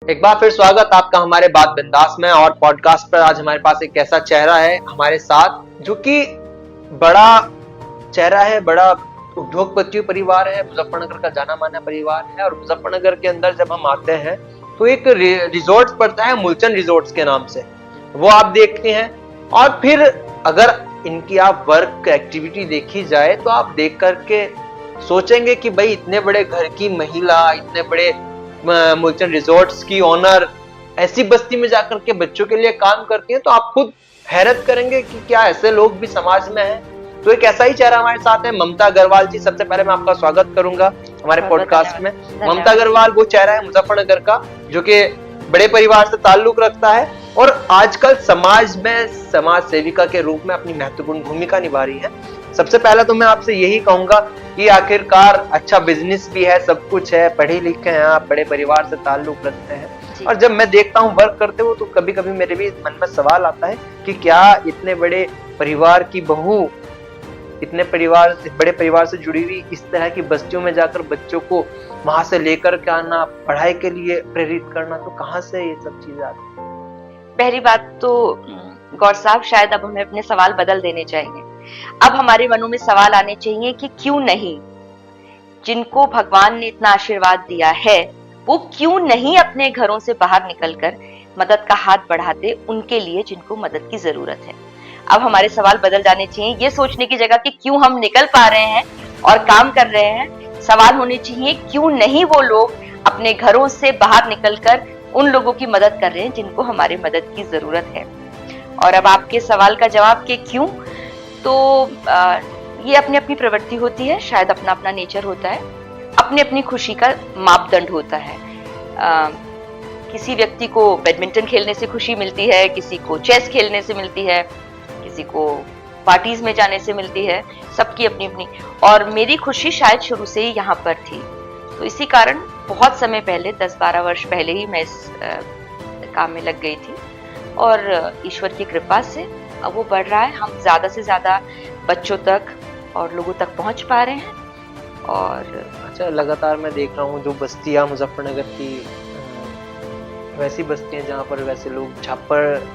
एक बार फिर स्वागत आपका हमारे बात बिंदास में। और पॉडकास्ट पर आज हमारे पास एक ऐसा चेहरा है हमारे साथ जो कि बड़ा चेहरा है, बड़ा उद्योगपति परिवार है, मुजफ्फरनगर का जाना माना परिवार है। और मुजफ्फरनगर के अंदर जब हम आते हैं तो एक रिजॉर्ट पड़ता है मूलचंद रिजॉर्ट्स के नाम से, वो आप देखते हैं। और फिर अगर इनकी आप वर्क एक्टिविटी देखी जाए तो आप देख करके सोचेंगे कि भाई इतने बड़े घर की महिला, इतने बड़े मूलचंद रिजॉर्ट्स की ओनर ऐसी बस्ती में जाकर के बच्चों के लिए काम करती हैं, तो आप खुद हैरत करेंगे कि क्या ऐसे लोग भी समाज में हैं। तो एक ऐसा ही चेहरा हमारे साथ है, ममता अग्रवाल जी। सबसे पहले मैं आपका स्वागत करूंगा हमारे पॉडकास्ट में। ममता अग्रवाल वो चेहरा है मुजफ्फरनगर का जो कि बड़े परिवार से ताल्लुक रखता है और आजकल समाज में समाज सेविका के रूप में अपनी महत्वपूर्ण भूमिका निभा रही है। सबसे पहले तो मैं आपसे यही कहूंगा कि आखिरकार अच्छा बिजनेस भी है, सब कुछ है, पढ़े लिखे हैं आप, बड़े परिवार से ताल्लुक रखते हैं। और जब मैं देखता हूँ वर्क करते हुए तो कभी कभी मेरे भी मन में सवाल आता है कि क्या इतने बड़े परिवार की बहू इतने बड़े परिवार से जुड़ी हुई इस तरह की बस्तियों में जाकर बच्चों को वहां से लेकर के आना, पढ़ाई के लिए प्रेरित करना, तो कहाँ से ये सब चीजें आती है? पहली बात तो गौर साहब, शायद अब हमें अपने सवाल बदल देने चाहिए। अब हमारे मनों में सवाल आने चाहिए कि क्यों नहीं, जिनको भगवान ने इतना आशीर्वाद दिया है वो क्यों नहीं अपने घरों से बाहर निकलकर मदद का हाथ बढ़ाते उनके लिए जिनको मदद की जरूरत है। अब हमारे सवाल बदल जाने चाहिए, ये सोचने की जगह कि क्यों हम निकल पा रहे हैं और काम कर रहे हैं, सवाल होने चाहिए क्यों नहीं वो लोग अपने घरों से बाहर निकलकर उन लोगों की मदद कर रहे हैं जिनको हमारी मदद की जरूरत है। और अब आपके सवाल का जवाब कि क्यों, तो ये अपनी अपनी प्रवृत्ति होती है, शायद अपना अपना नेचर होता है, अपनी अपनी खुशी का मापदंड होता है। किसी व्यक्ति को बैडमिंटन खेलने से खुशी मिलती है, किसी को चेस खेलने से मिलती है, किसी को पार्टीज में जाने से मिलती है, सबकी अपनी अपनी। और मेरी खुशी शायद शुरू से ही यहाँ पर थी, तो इसी कारण बहुत समय पहले 10-12 वर्ष पहले ही मैं इस काम में लग गई थी और ईश्वर की कृपा से अब वो बढ़ रहा है। हम ज्यादा से ज्यादा बच्चों तक और लोगों तक पहुंच पा रहे हैं। और अच्छा, लगातार मैं देख रहा हूँ जो बस्तियां मुजफ्फरनगर की वैसी बस्तियां जहाँ पर वैसे लोग छापर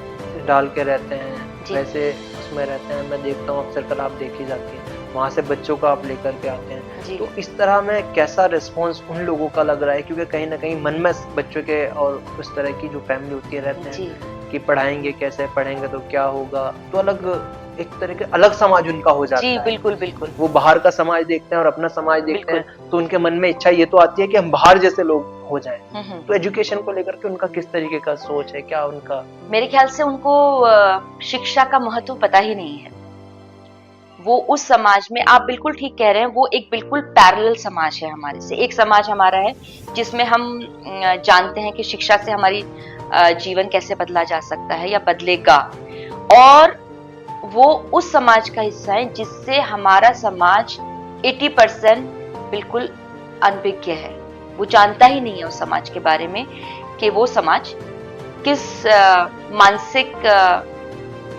डाल के रहते हैं, वैसे उसमें रहते हैं, मैं देखता हूँ अक्सर कर आप देखी जाती है, वहां से बच्चों को आप लेकर के आते हैं। तो इस तरह में कैसा रिस्पॉन्स उन लोगों का लग रहा है? क्योंकि कहीं ना कहीं मन में बच्चों के और उस तरह की जो फैमिली होती है रहते हैं कि पढ़ाएंगे कैसे, पढ़ेंगे तो क्या होगा, तो अलग एक तरह के अलग समाज उनका हो जाता है। बिल्कुल बिल्कुल। वो बाहर का समाज देखते हैं और अपना समाज देखते हैं, तो उनके मन में इच्छा ये तो आती है कि हम बाहर जैसे लोग हो जाएं। तो एजुकेशन को लेकर के उनका किस तरीके का सोच है, क्या उनका? मेरे ख्याल से उनको शिक्षा का महत्व पता ही नहीं है। वो उस समाज में, आप बिल्कुल ठीक कह रहे हैं, वो एक बिल्कुल पैरेलल समाज है हमारे से। एक समाज हमारा है जिसमें हम जानते हैं कि शिक्षा से हमारी जीवन कैसे बदला जा सकता है या बदलेगा, और वो उस समाज का हिस्सा है जिससे हमारा समाज 80% बिल्कुल अनभिज्ञ है। वो जानता ही नहीं है उस समाज के बारे में कि वो समाज किस मानसिक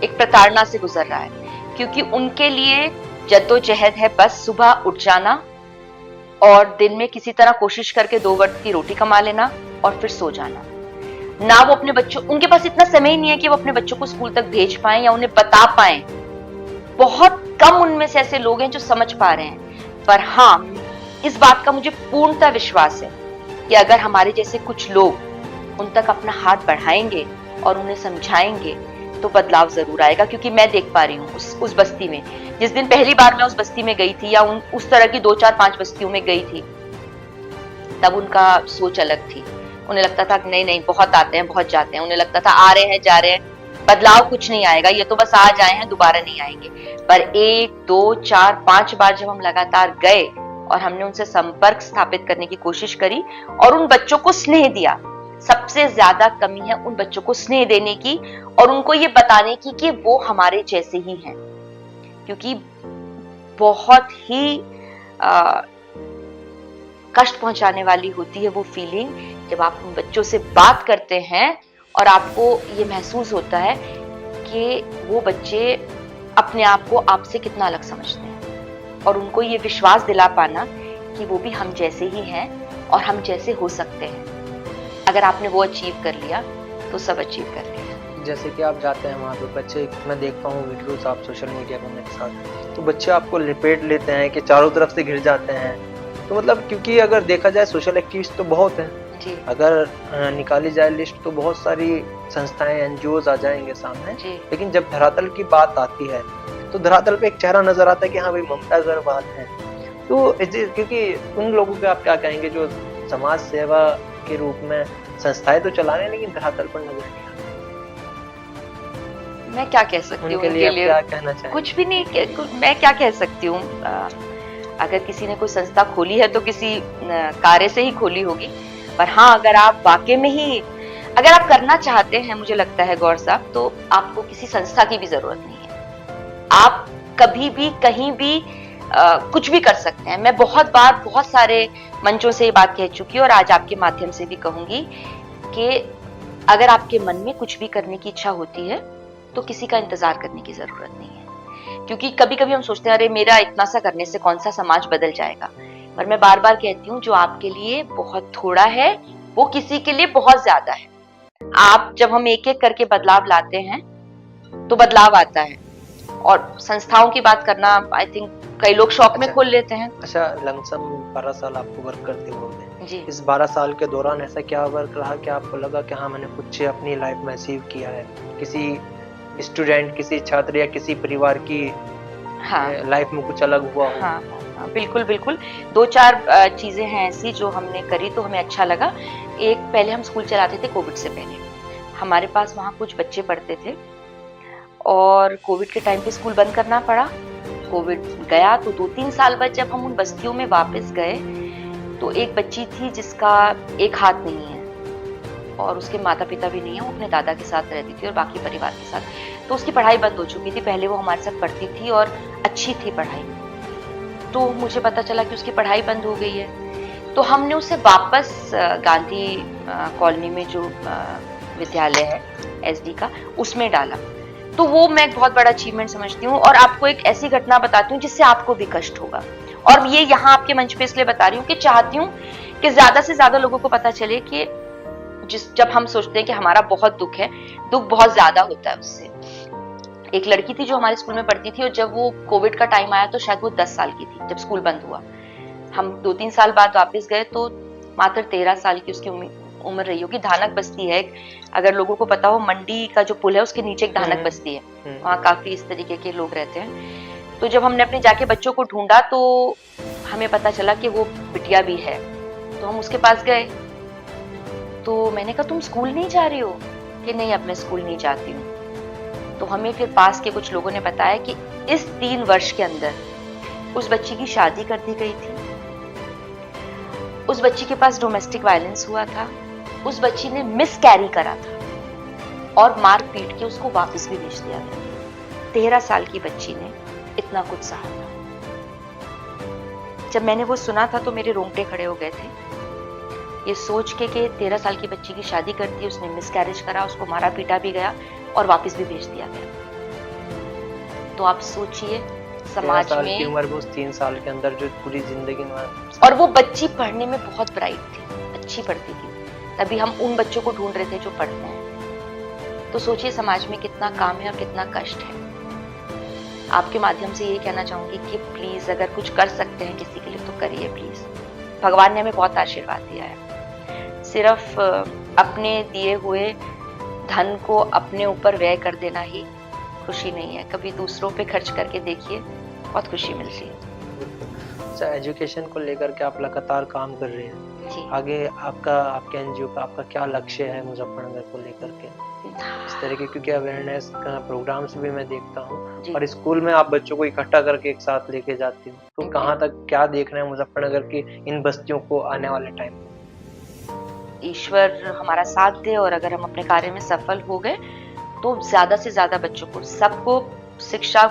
एक प्रताड़ना से गुजर रहा है, क्योंकि उनके लिए जद्दोजहद है बस सुबह उठ जाना और दिन में किसी तरह कोशिश करके 2 वक्त की रोटी कमा लेना और फिर सो जाना। ना वो अपने बच्चों, उनके पास इतना समय ही नहीं है कि वो अपने बच्चों को स्कूल तक भेज पाएं या उन्हें बता पाएं। बहुत कम उनमें से ऐसे लोग हैं जो समझ पा रहे हैं। पर हाँ, इस बात का मुझे पूर्णतः विश्वास है कि अगर हमारे जैसे कुछ लोग उन तक अपना हाथ बढ़ाएंगे और उन्हें समझाएंगे तो बदलाव जरूर आएगा। क्योंकि मैं देख पा रही हूँ उस बस्ती में, जिस दिन पहली बार मैं उस बस्ती में गई थी या उस तरह की 2, 4, 5 बस्तियों में गई थी, तब उनका सोच अलग थी। उन्हें लगता था नहीं नहीं, बहुत आते हैं बहुत जाते हैं। उन्हें लगता था आ रहे हैं जा रहे हैं, बदलाव कुछ नहीं आएगा, ये तो बस आज आए हैं दोबारा नहीं आएंगे। पर 1, 2, 4, 5 बार जब हम लगातार गए और हमने उनसे संपर्क स्थापित करने की कोशिश करी और उन बच्चों को स्नेह दिया, सबसे ज्यादा कमी है उन बच्चों को स्नेह देने की और उनको ये बताने की कि वो हमारे जैसे ही हैं। क्योंकि बहुत ही कष्ट पहुंचाने वाली होती है वो फीलिंग जब आप उन बच्चों से बात करते हैं और आपको ये महसूस होता है कि वो बच्चे अपने आप को आपसे कितना अलग समझते हैं, और उनको ये विश्वास दिला पाना कि वो भी हम जैसे ही हैं और हम जैसे हो सकते हैं। अगर आपने वो अचीव कर लिया तो सब अचीव कर लिया। जैसे कि आप जाते हैं वहाँ पे बच्चे, मैं देखता हूँ वीडियोस आप सोशल मीडिया पर मेरे साथ, तो बच्चे आपको लपेट लेते हैं कि चारों तरफ से घिर जाते हैं। तो मतलब क्योंकि अगर देखा जाए सोशल एक्टिविस्ट तो बहुत हैं, जी अगर निकाली जाए लिस्ट तो बहुत सारी संस्थाएं एनजीओज आ जाएंगे सामने, जी लेकिन जब धरातल की बात आती है तो धरातल पे एक चेहरा नजर आता है कि हाँ भाई ममता अग्रवाल है। तो क्योंकि उन लोगों पे आप क्या कहेंगे जो समाज सेवा के रूप में संस्थाएं तो चला रहे हैं लेकिन धरातल पर नजर नहीं आती, मैं क्या कह सकती हूँ उनके लिए आप क्या कहना चाहेंगे? कुछ भी नहीं मैं क्या कह सकती हूँ। अगर किसी ने कोई संस्था खोली है तो किसी कार्य से ही खोली होगी, पर हाँ अगर आप वाकई में ही अगर आप करना चाहते हैं, मुझे लगता है गौर साहब, तो आपको किसी संस्था की भी जरूरत नहीं है। आप कभी भी कहीं भी कुछ भी कर सकते हैं। मैं बहुत बार बहुत सारे मंचों से ये बात कह चुकी हूँ और आज आपके माध्यम से भी कहूंगी कि अगर आपके मन में कुछ भी करने की इच्छा होती है तो किसी का इंतजार करने की जरूरत नहीं है। क्योंकि कभी कभी हम सोचते हैं अरे मेरा इतना सा करने से कौन सा समाज बदल जाएगा, पर मैं बार बार कहती हूँ जो आपके लिए बहुत थोड़ा है वो किसी के लिए बहुत ज्यादा है। आप जब हम एक एक करके बदलाव लाते हैं तो बदलाव आता है। और संस्थाओं की बात करना आई थिंक कई लोग शौक में खोल लेते हैं। अच्छा, लमसम 12 साल आपको वर्क करते हुए जी इस 12 साल के दौरान ऐसा क्या वर्क रहा कि आपको लगा कि हाँ मैंने कुछ अपनी लाइफ में अचीव किया है, किसी स्टूडेंट, किसी छात्र या किसी परिवार की हाँ लाइफ में कुछ अलग हुआ हो? हाँ बिल्कुल बिल्कुल। दो चार चीजें हैं ऐसी जो हमने करी तो हमें अच्छा लगा। एक, पहले हम स्कूल चलाते थे कोविड से पहले, हमारे पास वहाँ कुछ बच्चे पढ़ते थे और कोविड के टाइम पे स्कूल बंद करना पड़ा। कोविड गया तो 2-3 साल बाद जब हम उन बस्तियों में वापस गए तो एक बच्ची थी जिसका एक हाथ नहीं है और उसके माता पिता भी नहीं है, वो अपने दादा के साथ रहती थी और बाकी परिवार के साथ। तो उसकी पढ़ाई बंद हो चुकी थी। पहले वो हमारे साथ पढ़ती थी और अच्छी थी पढ़ाई, तो मुझे पता चला कि उसकी पढ़ाई बंद हो गई है। तो हमने उसे वापस गांधी कॉलोनी में जो विद्यालय है एसडी का, उसमें डाला। तो वो मैं एक बहुत बड़ा अचीवमेंट समझती हूँ। और आपको एक ऐसी घटना बताती हूँ जिससे आपको भी कष्ट होगा, और ये यहाँ आपके मंच पे इसलिए बता रही हूँ कि चाहती हूँ कि ज्यादा से ज्यादा लोगों को पता चले कि जब हम सोचते हैं कि हमारा बहुत दुख है, दुख बहुत ज्यादा होता है उससे। एक लड़की थी जो हमारे स्कूल में पढ़ती थी और जब वो कोविड का टाइम आया तो शायद वो 10 साल की थी जब स्कूल बंद हुआ। हम 2-3 साल बाद वापस गए तो मात्र 13 साल की उसकी उम्र रही होगी। धानक बस्ती है, अगर लोगों को पता हो, मंडी का जो पुल है उसके नीचे एक धानक बस्ती है, वहाँ काफी इस तरीके के लोग रहते हैं। तो जब हमने अपने जाके बच्चों को ढूंढा तो हमें पता चला कि वो बिटिया भी है। तो हम उसके पास गए तो मैंने कहा तुम स्कूल नहीं जा रही हो? कि नहीं, अब मैं स्कूल नहीं जाती हूँ। तो हमें फिर पास के कुछ लोगों ने बताया कि इस 3 वर्ष के अंदर उस बच्ची की शादी कर दी गई थी, उस बच्ची के पास डोमेस्टिक वायलेंस हुआ था, उस बच्ची ने मिस कैरी करा था और मार पीट के उसको वापस भी भेज दिया गया। 13 साल की बच्ची ने इतना कुछ सहा था। जब मैंने वो सुना था तो मेरे रोंगटे खड़े हो गए थे, ये सोच के कि 13 साल की बच्ची की शादी कर दी, उसने मिसकैरेज करा, उसको मारा पीटा भी गया और वापस भी भेज दिया गया। तो आप सोचिए समाज साल में की उम्र में उस 3 साल के अंदर जो पूरी जिंदगी में, और वो बच्ची पढ़ने में बहुत ब्राइट थी, अच्छी पढ़ती थी। तभी हम उन बच्चों को ढूंढ रहे थे जो पढ़ते हैं। तो सोचिए समाज में कितना काम है और कितना कष्ट है। आपके माध्यम से ये कहना चाहूंगी कि प्लीज अगर कुछ कर सकते हैं किसी के लिए तो करिए प्लीज। भगवान ने हमें बहुत आशीर्वाद दिया है। सिर्फ अपने दिए हुए धन को अपने ऊपर व्यय कर देना ही खुशी नहीं है। कभी दूसरों पे खर्च करके देखिए, बहुत खुशी मिलती है। अच्छा, एजुकेशन को लेकर के आप लगातार काम कर रहे हैं जी। आगे आपके एनजीओ का आपका क्या लक्ष्य है मुजफ्फरनगर को लेकर के इस तरह के, क्योंकि अवेयरनेस का प्रोग्राम्स भी मैं देखता हूँ और स्कूल में आप बच्चों को इकट्ठा करके एक साथ लेके जाती हूँ, तो कहाँ तक क्या देख रहे हैं मुजफ्फरनगर की इन बस्तियों को आने वाले टाइम में? ईश्वर हमारा साथ दे और अगर हम अपने कार्य में सफल हो गए तो ज्यादा से ज्यादा बच्चों को, सबको शिक्षा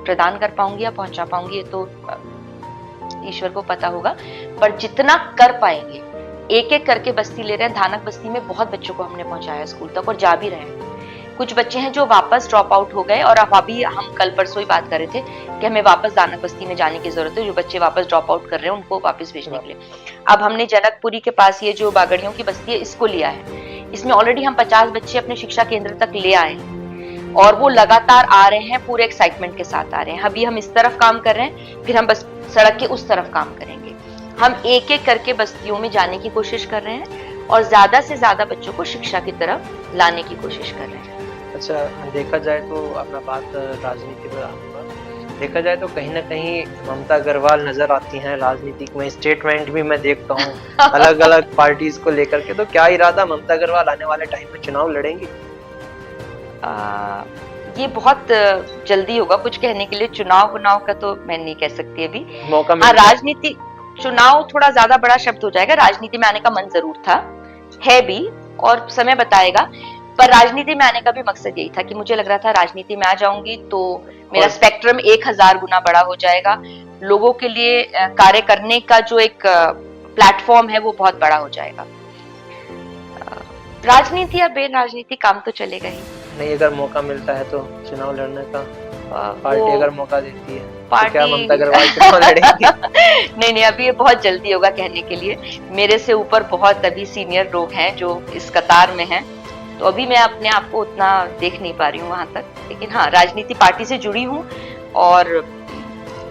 प्रदान कर पाऊंगी या पहुंचा पाऊंगी ये तो ईश्वर को पता होगा, पर जितना कर पाएंगे एक एक करके बस्ती ले रहे हैं। धानक बस्ती में बहुत बच्चों को हमने पहुंचाया स्कूल तक और जा भी रहे हैं। कुछ बच्चे हैं जो वापस ड्रॉप आउट हो गए, और अब अभी हम कल परसों ही बात कर रहे थे कि हमें वापस दानक बस्ती में जाने की जरूरत है, जो बच्चे वापस ड्रॉप आउट कर रहे हैं उनको वापस भेजने के लिए। अब हमने जनकपुरी के पास ये जो बागड़ियों की बस्ती है इसको लिया है, इसमें ऑलरेडी हम 50 बच्चे अपने शिक्षा केंद्र तक ले आए हैं और वो लगातार आ रहे हैं, पूरे एक्साइटमेंट के साथ आ रहे हैं। अभी हम इस तरफ काम कर रहे हैं, फिर हम बस सड़क के उस तरफ काम करेंगे। हम एक एक करके बस्तियों में जाने की कोशिश कर रहे हैं और ज्यादा से ज्यादा बच्चों को शिक्षा की तरफ लाने की कोशिश कर रहे हैं। अच्छा, देखा जाए तो अपना बात राजनीति पर आऊंगा। देखा जाए तो कहीं ना कहीं ममता अग्रवाल नजर आती हैं राजनीतिक में, स्टेटमेंट भी मैं देखता हूँ अलग अलग पार्टीज को लेकर के। तो क्या इरादा ममता अग्रवाल आने वाले टाइम में चुनाव लड़ेंगी? ये बहुत जल्दी होगा कुछ कहने के लिए। चुनाव का तो मैं नहीं कह सकती अभी। मौका राजनीति, चुनाव थोड़ा ज्यादा बड़ा शब्द हो जाएगा। राजनीति में आने का मन जरूर था, है भी, और समय बताएगा। पर राजनीति में आने का भी मकसद यही था कि मुझे लग रहा था राजनीति में आ जाऊंगी तो मेरा स्पेक्ट्रम 1000 गुना बड़ा हो जाएगा, लोगों के लिए कार्य करने का जो एक प्लेटफॉर्म है वो बहुत बड़ा हो जाएगा। राजनीति या बेर राजनीति काम तो चलेगा ही नहीं। अगर मौका मिलता है तो चुनाव लड़ने का, पार्टी अगर मौका देती है पार्टी... तो क्या ममता अग्रवाल चुनाव लड़ेंगी? नहीं, अभी ये बहुत जल्दी होगा कहने के लिए। मेरे से ऊपर बहुत अभी सीनियर लोग हैं जो इस कतार में हैं, तो अभी मैं अपने आप को उतना देख नहीं पा रही हूँ वहां तक। लेकिन हाँ, राजनीति पार्टी से जुड़ी हूँ और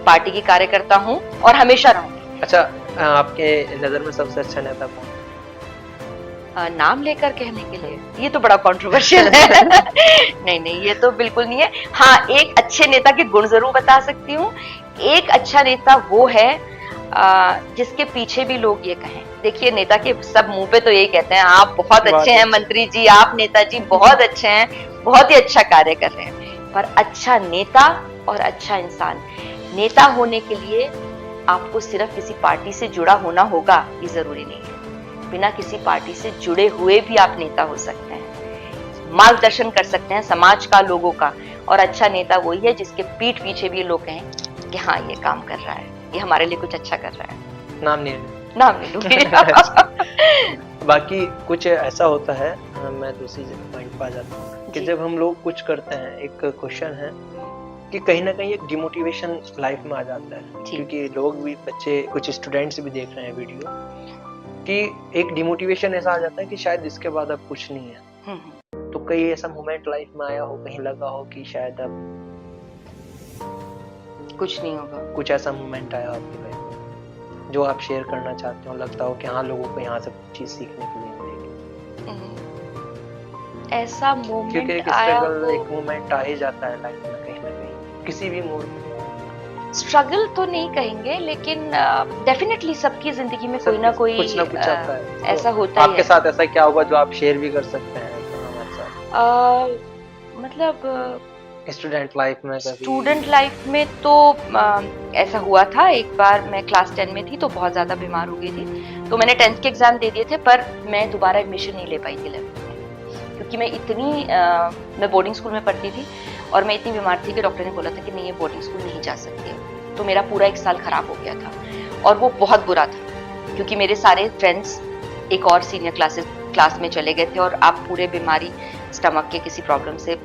पार्टी की कार्यकर्ता हूँ और हमेशा रहूंगी। अच्छा, आपके नजर में सबसे अच्छा नेता कौन? नाम लेकर कहने के लिए ये तो बड़ा कंट्रोवर्शियल है। नहीं, ये तो बिल्कुल नहीं है। हाँ, एक अच्छे नेता के गुण जरूर बता सकती हूँ। एक अच्छा नेता वो है जिसके पीछे भी लोग ये कहें, देखिए नेता के सब मुंह पे तो यही कहते हैं आप बहुत अच्छे हैं मंत्री जी, आप नेताजी बहुत अच्छे हैं, बहुत ही अच्छा कार्य कर रहे हैं। पर अच्छा नेता और अच्छा इंसान, नेता होने के लिए आपको सिर्फ किसी पार्टी से जुड़ा होना होगा ये जरूरी नहीं है। बिना किसी पार्टी से जुड़े हुए भी आप नेता हो सकते हैं, मार्गदर्शन कर सकते हैं समाज का, लोगों का। और अच्छा नेता वही है जिसके पीठ पीछे भी लोग कहें कि हाँ ये काम कर रहा है, ये हमारे लिए कुछ अच्छा कर रहा है। नाम नहीं लूंगी। बाकी कुछ ऐसा होता है, मैं दूसरी पॉइंट पे आ जाता हूँ कि जब हम लोग कुछ करते हैं, एक क्वेश्चन है कि कहीं ना कहीं एक डिमोटिवेशन लाइफ में आ जाता है, क्योंकि लोग भी, बच्चे, कुछ स्टूडेंट्स भी देख रहे हैं वीडियो, कि एक डिमोटिवेशन ऐसा आ जाता है कि शायद इसके बाद अब कुछ नहीं है। तो कहीं ऐसा मोमेंट लाइफ में आया हो, कहीं लगा हो कि शायद अब कुछ नहीं होगा? कुछ ऐसा मोमेंट आया आपकी लाइफ में जो आप शेयर करना चाहते हो, लगता हो कि हाँ लोगों को यहाँ से कुछ चीज सीखने के लिए मिलेगी? ऐसा मोमेंट क्योंकि एक मोमेंट आ ही जाता है लाइफ में कहीं ना कहीं, किसी भी मोड़ पे। स्ट्रगल तो नहीं कहेंगे, लेकिन डेफिनेटली सबकी जिंदगी में कोई ना कोई कुछ ना कुछ आता है। ऐसा होता है। आपके साथ ऐसा क्या होगा जो आप शेयर भी कर सकते हैं हमारे साथ? मतलब स्टूडेंट लाइफ में? स्टूडेंट लाइफ में तो ऐसा हुआ था, एक बार मैं क्लास 10 में थी तो बहुत ज्यादा बीमार हो गई थी, तो मैंने 10th के एग्जाम दे दिए थे, पर मैं दोबारा एडमिशन नहीं ले पाई थी 11th में, क्योंकि मैं इतनी मैं बोर्डिंग स्कूल में पढ़ती थी और मैं इतनी बीमार थी कि डॉक्टर ने बोला था कि नहीं, ये बोर्डिंग स्कूल नहीं जा सकती है। तो मेरा पूरा 1 साल खराब हो गया था और वो बहुत बुरा था, क्योंकि मेरे सारे फ्रेंड्स एक और सीनियर क्लास में चले गए थे और आप पूरे बीमारी, स्टमक के किसी प्रॉब्लम से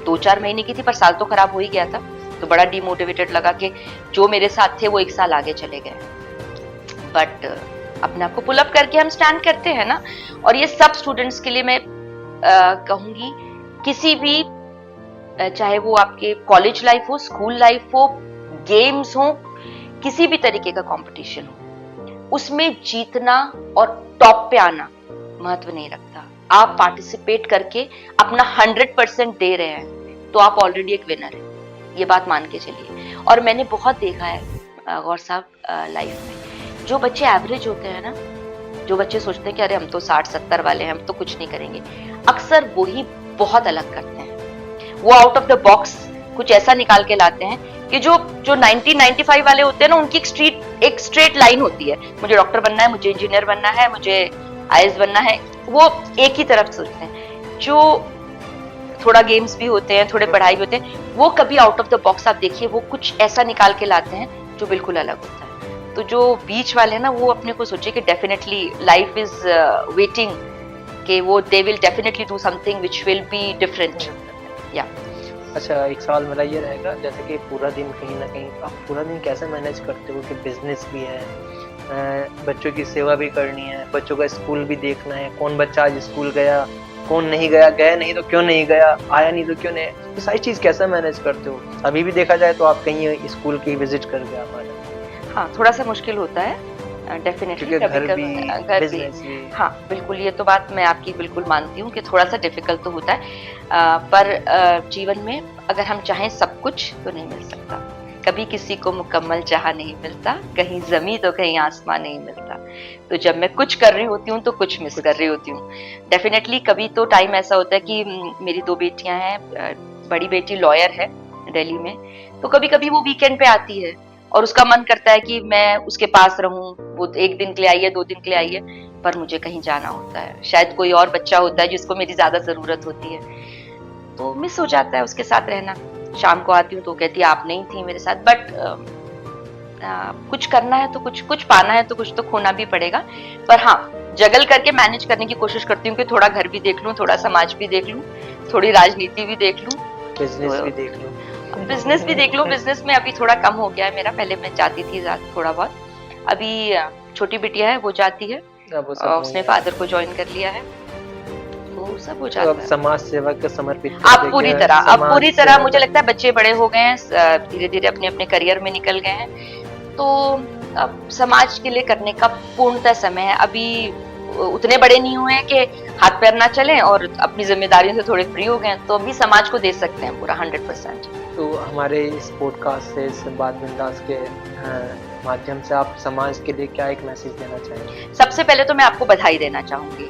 2-4 महीने की थी, पर साल तो खराब हो ही गया था। तो बड़ा डिमोटिवेटेड लगा कि जो मेरे साथ थे वो 1 साल आगे चले गए। बट अपने आप को पुल अप करके हम स्टैंड करते हैं ना, और ये सब स्टूडेंट्स के लिए मैं कहूंगी, किसी भी, चाहे वो आपके कॉलेज लाइफ हो, स्कूल लाइफ हो, गेम्स हो, किसी भी तरीके का कंपटीशन हो, उसमें जीतना और टॉप पे आना महत्व नहीं रखता। आप पार्टिसिपेट करके अपना 100% दे रहे हैं तो आप ऑलरेडी एक विनर है, ये बात मान के चलिए। और मैंने बहुत देखा है गौर साहब लाइफ में, जो बच्चे एवरेज होते हैं ना, जो बच्चे सोचते हैं कि अरे हम तो 60-70 वाले हैं, हम तो कुछ नहीं करेंगे, अक्सर वही बहुत अलग करते हैं। वो आउट ऑफ द बॉक्स कुछ ऐसा निकाल के लाते हैं कि जो 90-95 वाले होते हैं ना, उनकी एक स्ट्रेट लाइन होती है, मुझे डॉक्टर बनना है, मुझे इंजीनियर बनना है, मुझे IAS बनना है, वो एक ही तरफ सोचते हैं। जो थोड़ा गेम्स भी होते हैं, थोड़े पढ़ाई भी होते हैं, वो कभी आउट ऑफ द बॉक्स आप देखिए वो कुछ ऐसा निकाल के लाते हैं जो बिल्कुल अलग होता है। तो जो बीच वाले हैं ना, वो अपने को सोचे कि डेफिनेटली लाइफ इज वेटिंग कि वो they will definitely do something which will be different. या अच्छा, एक सवाल मेरा ये रहेगा, जैसे कि पूरा दिन कहीं ना कहीं आप पूरा दिन कैसे मैनेज करते हो कि बिजनेस भी है, बच्चों की सेवा भी करनी है, बच्चों का स्कूल भी देखना है, कौन बच्चा आज स्कूल गया, कौन नहीं गया, गया नहीं तो क्यों नहीं गया, आया नहीं तो क्यों नहीं, ये सारी चीज कैसे मैनेज करते हो? अभी भी देखा जाए तो आप कहीं स्कूल की विजिट करके आप आ जाते हाँ, थोड़ा सा मुश्किल होता है डेफिनेटली, क्योंकि कभी घर भी, घर भी, बिजनेस भी। हाँ बिल्कुल, ये तो बात मैं आपकी बिल्कुल मानती हूँ कि थोड़ा सा डिफिकल्ट तो होता है, पर जीवन में अगर हम चाहें सब कुछ तो नहीं मिल सकता। कभी किसी को मुकम्मल चाह नहीं मिलता, कहीं जमी तो कहीं आसमान नहीं मिलता। तो जब मैं कुछ कर रही होती हूँ तो कुछ मिस कर रही होती हूँ डेफिनेटली। कभी तो टाइम ऐसा होता है कि मेरी 2 बेटियां हैं, बड़ी बेटी लॉयर है दिल्ली में, तो कभी कभी वो वीकेंड पे आती है और उसका मन करता है कि मैं उसके पास रहूं, वो 1 दिन के लिए आई है, 2 दिन के लिए आई है, पर मुझे कहीं जाना होता है, शायद कोई और बच्चा होता है जिसको मेरी ज्यादा जरूरत होती है, तो मिस हो जाता है उसके साथ रहना। शाम को आती हूँ तो कहती है आप नहीं थी मेरे साथ, बट कुछ करना है तो कुछ पाना है तो कुछ तो खोना भी पड़ेगा। पर हाँ, जगल करके मैनेज करने की कोशिश करती हूँ कि थोड़ा घर भी देख लूँ, थोड़ा समाज भी देख लूँ, थोड़ी राजनीति भी देख लूँ, बिजनेस भी देख लो। बिजनेस भी देख लूँ। बिजनेस में अभी थोड़ा कम हो गया है मेरा, पहले मैं जाती थी थोड़ा बहुत, अभी छोटी बिटिया है वो जाती है, उसने फादर को ज्वाइन कर लिया है, तो सब हो जाता अब है। समाज सेवा के समर्पित अब पूरी तरह मुझे लगता है बच्चे बड़े हो गए हैं, धीरे धीरे अपने अपने करियर में निकल गए हैं, तो अब समाज के लिए करने का पूर्णतः समय है। अभी उतने बड़े नहीं हुए हैं कि हाथ पैर ना चलें और अपनी जिम्मेदारियों से थोड़े फ्री हो गए हैं, तो अभी समाज को दे सकते हैं पूरा 100%। तो हमारे इस पॉडकास्ट से, इस बात बिंदास के माध्यम से आप समाज के लिए क्या एक मैसेज देना चाहेंगे? सबसे पहले तो मैं आपको बधाई देना चाहूंगी,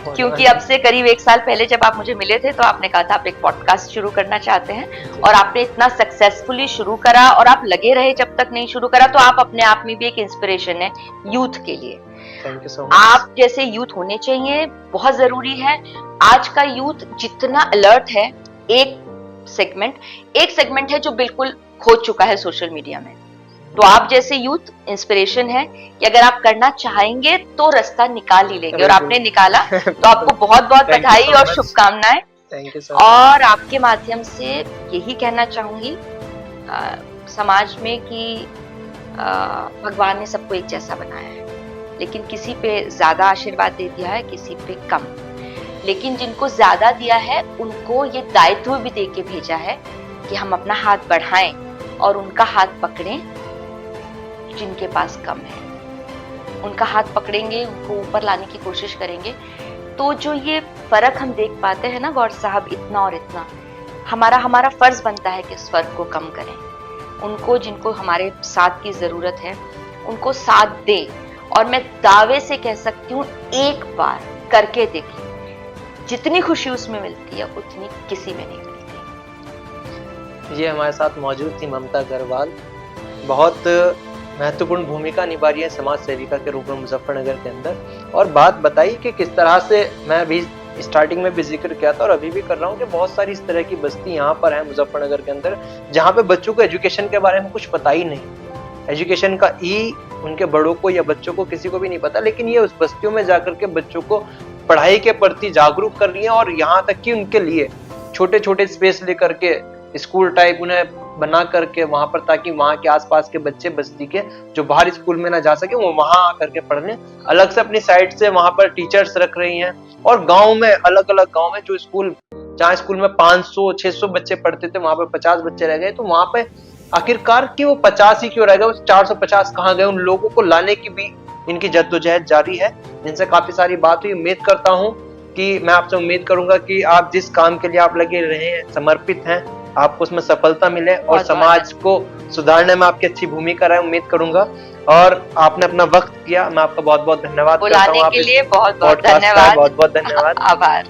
क्योंकि अब से करीब 1 साल पहले जब आप मुझे मिले थे तो आपने कहा था आप एक पॉडकास्ट शुरू करना चाहते हैं, और आपने इतना सक्सेसफुली शुरू करा और आप लगे रहे जब तक नहीं शुरू करा, तो आप अपने आप में भी एक इंस्पिरेशन है यूथ के लिए। Thank you so much. आप जैसे यूथ होने चाहिए, बहुत जरूरी है। आज का यूथ जितना अलर्ट है, एक सेगमेंट है जो बिल्कुल खो चुका है सोशल मीडिया में, तो आप जैसे यूथ इंस्पिरेशन है कि अगर आप करना चाहेंगे तो रास्ता निकाल ही लेंगे, और आपने निकाला, तो आपको बहुत बहुत बधाई और शुभकामनाएं। Thank you sir. और आपके माध्यम से यही कहना चाहूंगी समाज में कि भगवान ने सबको एक जैसा बनाया है, लेकिन किसी पे ज्यादा आशीर्वाद दे दिया है, किसी पे कम, लेकिन जिनको ज्यादा दिया है उनको ये दायित्व भी दे के भेजा है कि हम अपना हाथ बढ़ाएं और उनका हाथ पकड़ें जिनके पास कम है। उनका हाथ पकड़ेंगे, उनको ऊपर लाने की कोशिश करेंगे, तो जो ये फर्क हम देख पाते हैं ना गौर साहब, इतना और इतना, हमारा फर्ज बनता है कि इस फर्क को कम करें, उनको जिनको हमारे साथ की जरूरत है उनको साथ दें। और मैं दावे से कह सकती हूँ, एक बार करके देखिए, जितनी खुशी उसमें मिलती है उतनी किसी में नहीं मिलती। ये हमारे साथ मौजूद थी ममता अग्रवाल, बहुत महत्वपूर्ण भूमिका निभा रही है समाज सेविका के रूप में मुजफ्फरनगर के अंदर, और बात बताई कि किस तरह से, मैं अभी स्टार्टिंग में भी जिक्र किया था और अभी भी कर रहा हूँ कि बहुत सारी इस तरह की बस्ती यहाँ पर है मुजफ्फरनगर के अंदर, जहाँ पे बच्चों को एजुकेशन के बारे में कुछ पता ही नहीं, एजुकेशन का उनके बड़ों को या बच्चों को किसी को भी नहीं पता, लेकिन ये उस बस्तियों में जाकर के बच्चों को पढ़ाई के प्रति जागरूक कर रही है, और यहाँ तक कि उनके लिए छोटे छोटे स्पेस लेकर के स्कूल टाइप उन्हें बना करके वहां पर, ताकि वहां के आसपास के बच्चे बस्ती के जो बाहर स्कूल में ना जा सके वो वहां आकर के पढ़ने, अलग से अपनी साइड से वहां पर टीचर्स रख रही हैं। और गांव में, अलग अलग गांव में जो स्कूल, जहाँ स्कूल में 500-600 बच्चे पढ़ते थे वहां पर 50 बच्चे रह गए, तो वहां पे आखिरकार कि वो 50 ही क्यों रह गए, 450 कहाँ गए, उन लोगों को लाने की भी इनकी जद्दोजहद जारी है, जिनसे काफी सारी बात हुई। उम्मीद करता हूँ कि मैं आपसे उम्मीद करूंगा कि आप जिस काम के लिए आप लगे रहे हैं, समर्पित हैं, आपको उसमें सफलता मिले और समाज को सुधारने में आपकी अच्छी भूमिका रहे, उम्मीद करूंगा। और आपने अपना वक्त किया, मैं आपका बहुत बहुत धन्यवाद करता हूँ। बुलाने के लिए बहुत बहुत धन्यवाद, बहुत बहुत धन्यवाद, आभार।